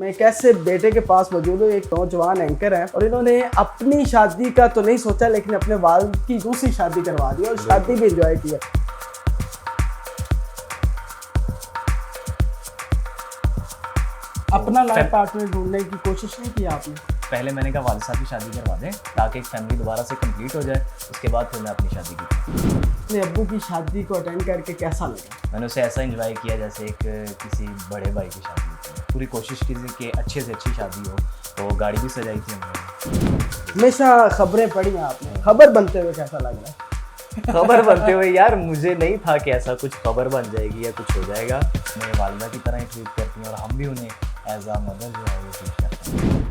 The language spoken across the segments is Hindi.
मैं एक ऐसे बेटे के पास मौजूद हूँ, एक नौजवान एंकर है और इन्होंने अपनी शादी का तो नहीं सोचा लेकिन अपने वालिद की दूसरी शादी करवा दी और शादी भी एंजॉय की है। अपना लाइफ पार्टनर ढूंढने की कोशिश नहीं की आपने? पहले मैंने कहा वालिद साहब की शादी करवा दें ताकि एक फैमिली दोबारा से कंप्लीट हो जाए, उसके बाद फिर मैं अपनी शादी की। अपने अब्बू की शादी को अटेंड करके कैसा लगा? मैंने उसे ऐसा एंजॉय किया जैसे एक किसी बड़े भाई की शादी होती है। पूरी कोशिश की थी कि अच्छे से अच्छी शादी हो, तो गाड़ी भी सजाई थी हमने। हमेशा खबरें पढ़ी आपने, खबर बनते हुए कैसा लग रहा है? खबर बनते हुए यार मुझे नहीं था कि ऐसा कुछ खबर बन जाएगी या कुछ हो जाएगा। मेरे वालिदा की तरह ही ट्रीट करती हैं और हम भी उन्हें एज आ मदर जो है वो ट्रीट करते हैं।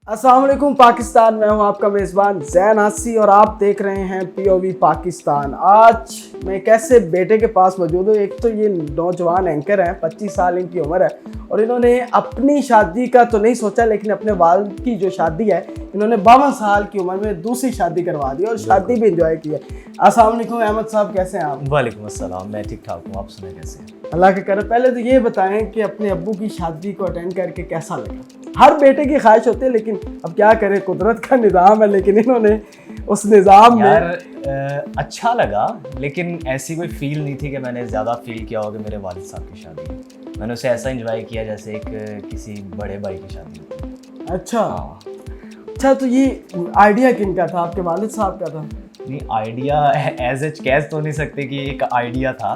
अस्सलाम वालेकुम पाकिस्तान, मैं हूं आपका मेज़बान ज़ैन हासी और आप देख रहे हैं पीओवी पाकिस्तान। आज मैं एक ऐसे बेटे के पास मौजूद हूँ, एक तो ये नौजवान एंकर हैं, 25 साल इनकी उम्र है और इन्होंने अपनी शादी का तो नहीं सोचा लेकिन अपने वालिद की जो शादी है इन्होंने 52 साल की उम्र में दूसरी शादी करवा दी और शादी भी एंजॉय की है। अस्सलाम वालेकुम अहमद साहब, कैसे हैं आप? वालेकुम अस्सलाम, मैं ठीक ठाक हूँ, आप सुने कैसे हैं? अल्लाह के करम। पहले तो ये बताएं कि अपने अब्बू की शादी को अटेंड करके कैसा लगा? हर बेटे की ख्वाहिश होती है लेकिन अब क्या करें, कुदरत का निज़ाम है, लेकिन इन्होंने उस निज़ाम में अच्छा लगा, लेकिन ऐसी कोई फील नहीं थी कि मैंने ज़्यादा फील किया होगा मेरे वालिद साहब की शादी में। मैंने उसे ऐसा एंजॉय किया जैसे एक किसी बड़े भाई की शादी होती है। अच्छा, तो ये आइडिया किनका था? आपके वालिद साहब का था? नहीं, आइडिया एज एच कह तो नहीं सकते कि एक आइडिया था।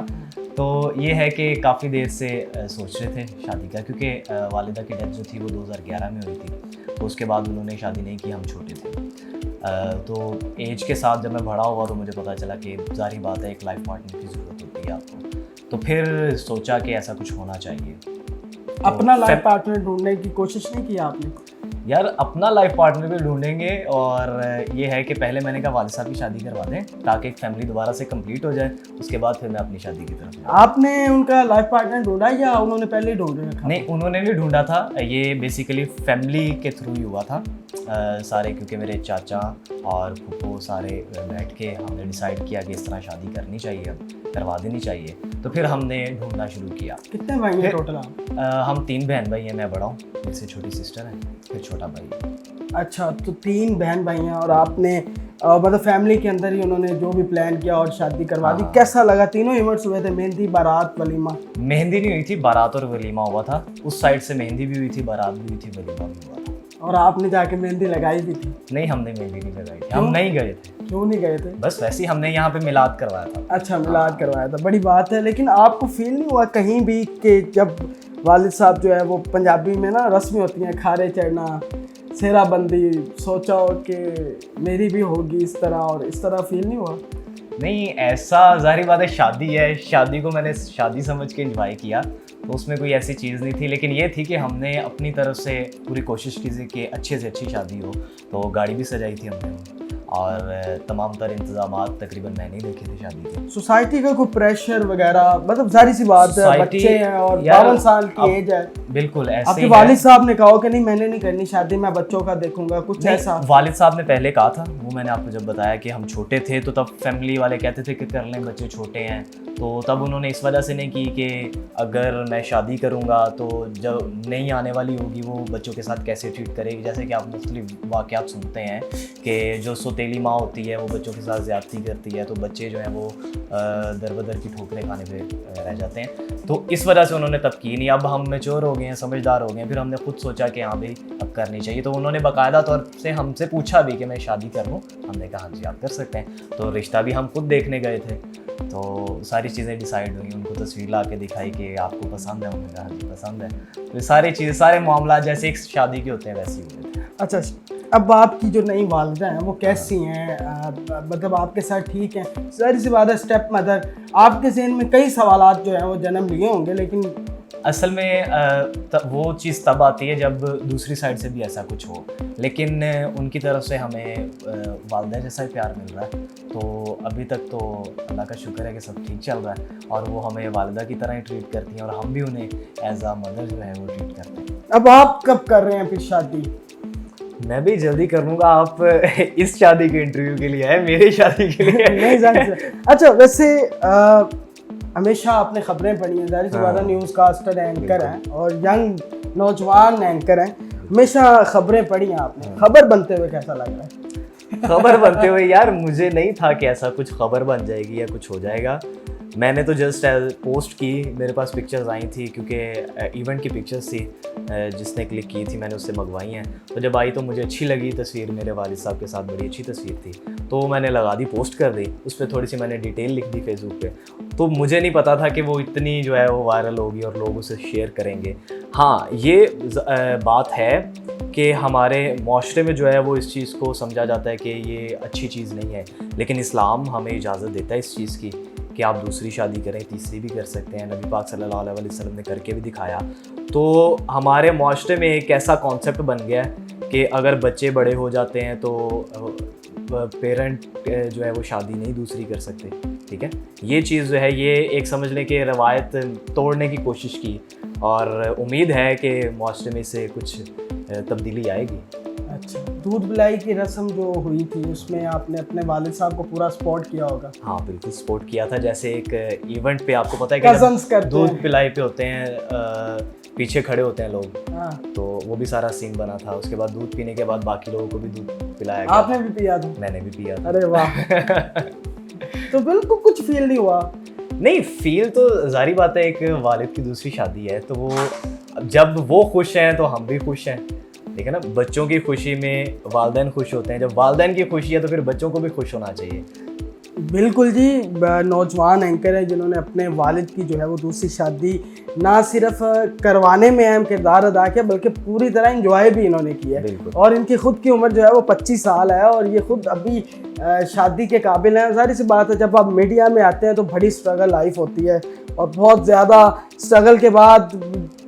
तो ये है कि काफ़ी देर से सोच रहे थे शादी का, क्योंकि वालिदा की डेथ जो थी वो 2011 में हुई थी, तो उसके बाद उन्होंने शादी नहीं की, हम छोटे थे। तो एज के साथ जब मैं बड़ा हुआ तो मुझे पता चला कि जाहिर बात है एक लाइफ पार्टनर की ज़रूरत होती है आपको। तो फिर सोचा कि ऐसा कुछ होना चाहिए। अपना लाइफ पार्टनर ढूंढने की कोशिश नहीं की आपने? यार अपना लाइफ पार्टनर भी ढूंढेंगे, और ये है कि पहले मैंने कहा वालिद साहब की शादी करवा दें ताकि एक फैमिली दोबारा से कंप्लीट हो जाए, उसके बाद फिर मैं अपनी शादी की तरफ। आपने उनका लाइफ पार्टनर ढूंढा या उन्होंने पहले ही ढूंढ रखा? नहीं, उन्होंने नहीं ढूंढा था, ये बेसिकली फैमिली के थ्रू ही हुआ था सारे, क्योंकि मेरे चाचा और फूफो सारे बैठ के हमने डिसाइड किया कि इस तरह शादी करनी चाहिए, अब करवा देनी चाहिए। तो फिर हमने ढूंढना शुरू किया। कितने भाई हैं टोटल आप? हम 3 बहन भाई हैं, मैं बड़ा हूँ, मेरे से छोटी सिस्टर है, फिर छोटा भाई है। अच्छा, तो 3 बहन भाई हैं और आपने मतलब फैमिली के अंदर ही उन्होंने जो भी प्लान किया और शादी करवा दी। कैसा लगा? तीनों इवेंट्स हुए थे, मेहंदी, बारात, वलीमा? मेहंदी नहीं हुई थी, बारात और वलीमा हुआ था। उस साइड से मेहंदी भी हुई थी, बारात भी हुई थी, वलीमा भी हुआ था। और आपने जाके मेहंदी लगाई भी थी? नहीं, हमने मेहंदी नहीं लगाई थी, हम नहीं गए थे। क्यों नहीं गए थे? बस वैसे ही हमने यहाँ पे मिलाद करवाया था। अच्छा, मिलाद करवाया था, बड़ी बात है। लेकिन आपको फील नहीं हुआ कहीं भी कि जब वालिद साहब जो है वो पंजाबी में ना रस्में होती हैं, खारे चढ़ना, सेहराबंदी, सोचा हो कि मेरी भी होगी इस तरह, और इस तरह फील नहीं हुआ? नहीं, ऐसा जाहिर बात है, शादी है, शादी को मैंने शादी समझ के एंजॉय किया, तो उसमें कोई ऐसी चीज़ नहीं थी। लेकिन ये थी कि हमने अपनी तरफ से पूरी कोशिश की थी कि अच्छे से अच्छी शादी हो, तो गाड़ी भी सजाई थी हमने और तमाम तर इंतजामात तकरीबन मैंने ही देखे थे शादी के। सोसाइटी का कोई प्रेशर वगैरह, मतलब जाहिर सी बात है, बच्चे हैं और 52 साल की एज है। बिल्कुल ऐसे आपके वालिद साहब ने कहा कि नहीं मैंने नहीं करनी शादी, मैं बच्चों का देखूंगा, कुछ ऐसा? वालिद साहब ने पहले कहा था, वो मैंने आपको जब बताया कि हम छोटे थे तो तब फैमिली वाले कहते थे कि कर लें, बच्चे छोटे हैं, तो तब उन्होंने इस वजह से नहीं की कि अगर मैं शादी करूंगा तो जब नहीं आने वाली होगी वो बच्चों के साथ कैसे ट्रीट करेगी। जैसे कि आप मुख्तलिफ वाक़यात सुनते हैं कि जो सौतेली माँ होती है वो बच्चों के साथ ज़्यादती करती है, तो बच्चे जो हैं वो दर बदर की ठोकरें खाने पे रह जाते हैं। तो इस वजह से उन्होंने तब की नहीं। अब हम मैच्योर हो गए हैं, समझदार हो गए हैं, फिर हमने खुद सोचा कि हाँ भाई अब करनी चाहिए। तो उन्होंने बाकायदा तौर से हमसे पूछा भी कि मैं शादी कर लूँ, हमने कहा हाँ जी आप कर सकते हैं। तो रिश्ता भी हम खुद देखने गए थे, तो सारी चीज़ें डिसाइड हुई, उनको तस्वीर ला के दिखाई कि आपको पसंद है, उन्होंने कहा हाँ जी पसंद है। तो सारी चीज़, सारे मामला जैसे एक शादी के होते हैं वैसे ही हुए थे। अच्छा, अब आपकी जो नई वालिदा हैं वो कैसी हैं? मतलब आपके साथ ठीक हैं? सारी सी बात है, स्टेप मदर, आपके ज़हन में कई सवालात जो हैं वो जन्म लिए होंगे, लेकिन असल में वो चीज़ तब आती है जब दूसरी साइड से भी ऐसा कुछ हो, लेकिन उनकी तरफ से हमें वालिदा जैसा ही प्यार मिल रहा है। तो अभी तक तो अल्लाह का शुक्र है कि सब ठीक चल रहा है और वो हमें वालिदा की तरह ही ट्रीट करती हैं और हम भी उन्हें एज आ मदर जो है वो ट्रीट करते हैं। अब आप कब कर रहे हैं फिर शादी? मैं भी जल्दी कर लूँगा। आप इस शादी के इंटरव्यू के लिए है, मेरी शादी के लिए नहीं जानते? अच्छा, वैसे हमेशा आपने खबरें पढ़ी हैं, ज़ाहिर सी बात है, न्यूज़ कास्टर एंकर हैं और यंग नौजवान एंकर हैं, हमेशा खबरें पढ़ी हैं आपने। खबर बनते हुए कैसा लग रहा है? खबर बनते हुए यार मुझे नहीं था कि ऐसा कुछ खबर बन जाएगी या कुछ हो जाएगा। मैंने तो जस्ट पोस्ट की, मेरे पास पिक्चर्स आई थी क्योंकि इवेंट की पिक्चर्स थी, जिसने क्लिक की थी मैंने उससे मंगवाई हैं। तो जब आई तो मुझे अच्छी लगी तस्वीर, मेरे वालिद साहब के साथ बड़ी अच्छी तस्वीर थी, तो मैंने लगा दी, पोस्ट कर दी। उस पर थोड़ी सी मैंने डिटेल लिख दी फेसबुक पे। तो मुझे नहीं पता था कि वो इतनी जो है वो वायरल होगी और लोग उसे शेयर करेंगे। हाँ, ये बात है कि हमारे माशरे में जो है वो इस चीज़ को समझा जाता है कि ये अच्छी चीज़ नहीं है, लेकिन इस्लाम हमें इजाज़त देता है इस चीज़ की कि आप दूसरी शादी करें, तीसरी भी कर सकते हैं। नबी पाक सल्लल्लाहु अलैहि वसल्लम ने करके भी दिखाया। तो हमारे माशरे में एक ऐसा कॉन्सेप्ट बन गया है कि अगर बच्चे बड़े हो जाते हैं तो पेरेंट जो है वो शादी नहीं दूसरी कर सकते। ठीक है, ये चीज़ जो है ये एक समझ लें कि रवायत तोड़ने की कोशिश की, और उम्मीद है कि माशरे में से कुछ तब्दीली आएगी। अच्छा, दूध पिलाई की रस्म जो हुई थी उसमें आपने अपने वालिद साहब को पूरा सपोर्ट किया होगा? हाँ बिल्कुल सपोर्ट किया था। जैसे एक इवेंट पे आपको पता है कि दूध पिलाई पे होते हैं, पीछे खड़े होते हैं लोग। हाँ। तो वो भी सारा सीन बना था। उसके बाद दूध पीने के बाद बाकी लोगों को भी दूध पिलाया गया। आपने भी पिया था? मैंने भी पिया था। अरे वाह। तो बिल्कुल कुछ फील नहीं हुआ? नहीं, फील तो जारी बात है, एक वालिद की दूसरी शादी है तो वो जब वो खुश हैं तो हम भी खुश हैं। ठीक है ना, बच्चों की खुशी में वालिदैन खुश होते हैं, जब वालिदैन की खुशी है तो फिर बच्चों को भी खुश होना चाहिए। बिल्कुल जी, नौजवान एंकर है जिन्होंने अपने वालिद की जो है वो दूसरी शादी ना सिर्फ करवाने में अहम किरदार अदा किया बल्कि पूरी तरह इंजॉय भी इन्होंने किया है। और इनकी खुद की उम्र जो है वो 25 साल है और ये खुद अभी शादी के काबिल हैं। सारी सी बात है, जब आप मीडिया में आते हैं तो बड़ी स्ट्रगल लाइफ होती है और बहुत ज़्यादा स्ट्रगल के बाद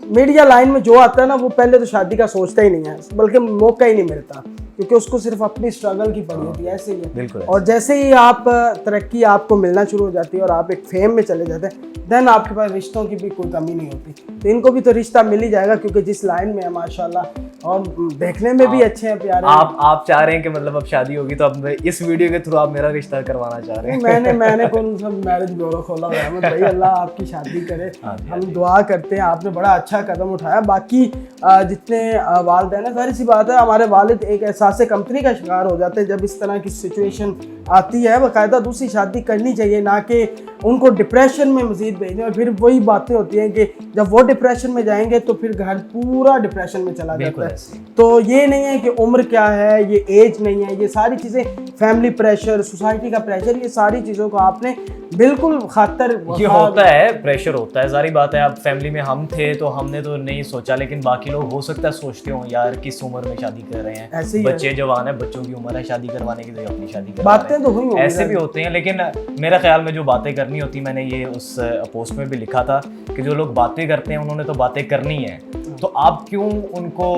मीडिया लाइन में जो आता है ना वो पहले तो शादी का सोचता ही नहीं है, बल्कि मौका ही नहीं मिलता क्योंकि उसको सिर्फ अपनी स्ट्रगल की पड़ी होती है। ऐसे ही है। और जैसे ही आप तरक्की आपको मिलना शुरू हो जाती है और आप एक फेम में चले जाते हैं, देन आपके पास रिश्तों की भी कोई कमी नहीं होती। तो इनको भी तो रिश्ता मिल ही जाएगा क्योंकि जिस लाइन में है माशाल्लाह और देखने में भी अच्छे हैं, प्यारे। आप चाह रहे हैं कि मतलब अब शादी होगी तो अब इस वीडियो के थ्रू आप मेरा रिश्ता करवाना चाह रहे हैं? मैंने कौन सा मैरिज ब्यूरो खोला हुआ है भाई, अल्लाह आपकी शादी करे। हम दुआ करते हैं, आपने बड़ा अच्छा कदम उठाया। बाकी जितने वालिदैन है, सारी सी बात है, हमारे वालिद एक एहसास कंपनी का शिकार हो जाते हैं जब इस तरह की सिचुएशन आती है। बाकायदा दूसरी शादी करनी चाहिए, ना कि उनको डिप्रेशन में मजीद भेजें। और फिर वही बातें होती हैं कि जब वो डिप्रेशन में जाएंगे तो फिर घर पूरा डिप्रेशन में चला जाता है। तो ये नहीं है कि उम्र क्या है, ये एज नहीं है, ये सारी चीज़ें, फैमिली प्रेशर, सोसाइटी का प्रेशर, ये सारी चीज़ों को आपने बिल्कुल खातर ये होता है, प्रेशर होता है, सारी बात है। अब फैमिली में हम थे तो हमने तो नहीं सोचा, लेकिन बाकी लोग हो सकता है सोचते हो यार किस उम्र में शादी कर रहे हैं, ऐसे बच्चे जवान है, बच्चों की उम्र है शादी करवाने की, अपनी शादी कर बातें तो हुई, ऐसे भी होते हैं। लेकिन मेरा ख्याल में जो बातें करनी होती, मैंने ये उस पोस्ट में भी लिखा था कि जो लोग बातें करते हैं उन्होंने तो बातें करनी है, तो आप क्यों उनको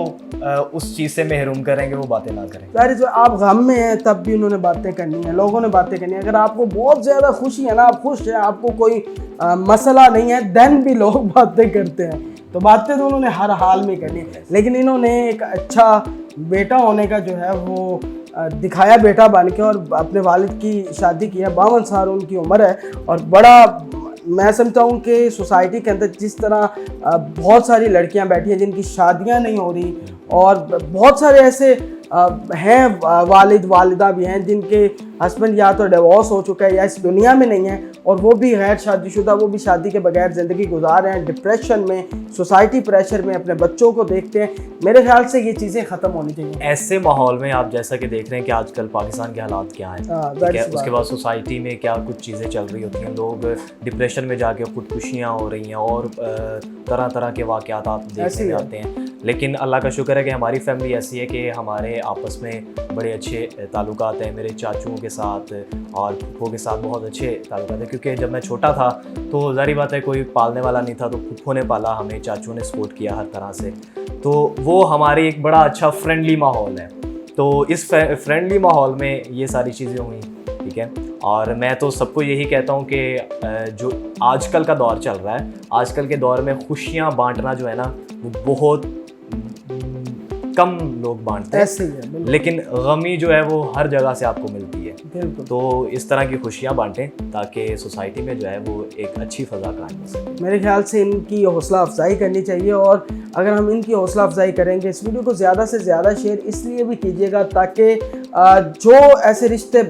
उस चीज़ से महरूम करेंगे वो बातें ना करें। यार जो आप गम में हैं तब भी उन्होंने बातें करनी है, लोगों ने बातें करनी है। अगर आपको बहुत ज़्यादा खुशी है ना, आप खुश हैं, आपको कोई मसला नहीं है, देन भी लोग बातें करते हैं। तो बातें तो उन्होंने हर हाल में करनी है। लेकिन इन्होंने एक अच्छा बेटा होने का जो है वो दिखाया, बेटा बन के, और अपने वालिद की शादी की है। 52 साल उनकी उम्र है और बड़ा मैं समझता हूँ कि सोसाइटी के अंदर जिस तरह बहुत सारी लड़कियाँ बैठी हैं जिनकी शादियाँ नहीं हो रही, और बहुत सारे ऐसे हैं वालिद वालिदा भी हैं जिनके हस्बैंड या तो डिवोर्स हो चुका है या इस दुनिया में नहीं है, और वो भी गैर शादीशुदा, वो भी शादी के बगैर ज़िंदगी गुजार रहे हैं, डिप्रेशन में, सोसाइटी प्रेशर में, अपने बच्चों को देखते हैं। मेरे ख्याल से ये चीज़ें ख़त्म होनी चाहिए। ऐसे माहौल में आप जैसा कि देख रहे हैं कि आजकल पाकिस्तान के हालात क्या हैं, ठीक है, उसके बाद सोसाइटी में क्या कुछ चीज़ें चल रही होती हैं, लोग डिप्रेशन में जाके खुदकुशियाँ हो रही हैं और तरह तरह के वाक़यात आप देखने में आते हैं। लेकिन अल्लाह का शुक्र है कि हमारी फैमिली ऐसी है कि हमारे आपस में बड़े अच्छे ताल्लुकात हैं। मेरे चाचुओं के साथ और फूफो के साथ बहुत अच्छे ताल्लुकात हैं, क्योंकि जब मैं छोटा था तो ज़ाहिर बात है कोई पालने वाला नहीं था, तो फूफो ने पाला हमें, चाचू ने सपोर्ट किया हर तरह से। तो वो हमारे एक बड़ा अच्छा फ्रेंडली माहौल है। तो इस फ्रेंडली माहौल में ये सारी चीज़ें हुई, ठीक है। और मैं तो सबको यही कहता हूँ कि जो आजकल का दौर चल रहा है, आजकल के दौर में खुशियाँ बांटना जो है ना वो बहुत कम लोग बांटते हैं, लेकिन गमी जो है वो हर जगह से आपको मिलती है। बिल्कुल। तो इस तरह की खुशियाँ बांटें ताकि सोसाइटी में जो है वो एक अच्छी फ़ज़ा कायम हो सके। मेरे ख्याल से इनकी हौसला अफजाई करनी चाहिए, और अगर हम इनकी हौसला अफजाई करेंगे, इस वीडियो को ज़्यादा से ज़्यादा शेयर इसलिए भी कीजिएगा ताकि जो ऐसे रिश्ते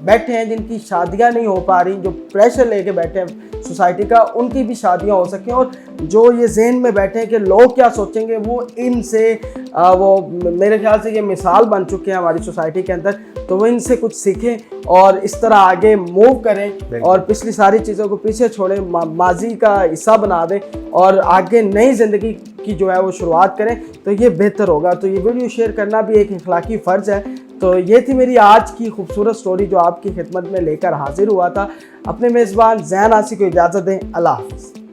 बैठे हैं जिनकी शादियां नहीं हो पा रही, जो प्रेशर लेके बैठे हैं सोसाइटी का, उनकी भी शादियां हो सकें, और जो ये जहन में बैठे हैं कि लोग क्या सोचेंगे, वो इनसे वो मेरे ख्याल से ये मिसाल बन चुके हैं हमारी सोसाइटी के अंदर, तो वो इनसे कुछ सीखें और इस तरह आगे मूव करें और पिछली सारी चीज़ों को पीछे छोड़ें, माजी का हिस्सा बना दें और आगे नई ज़िंदगी की जो है वो शुरुआत करें, तो ये बेहतर होगा। तो ये वीडियो शेयर करना भी एक इखलाकी फ़र्ज़ है। तो ये थी मेरी आज की खूबसूरत स्टोरी जो आपकी खिदमत में लेकर हाजिर हुआ था। अपने मेज़बान ज़ैन आसी को इजाज़त दें। अल्लाह हाफ़िज़।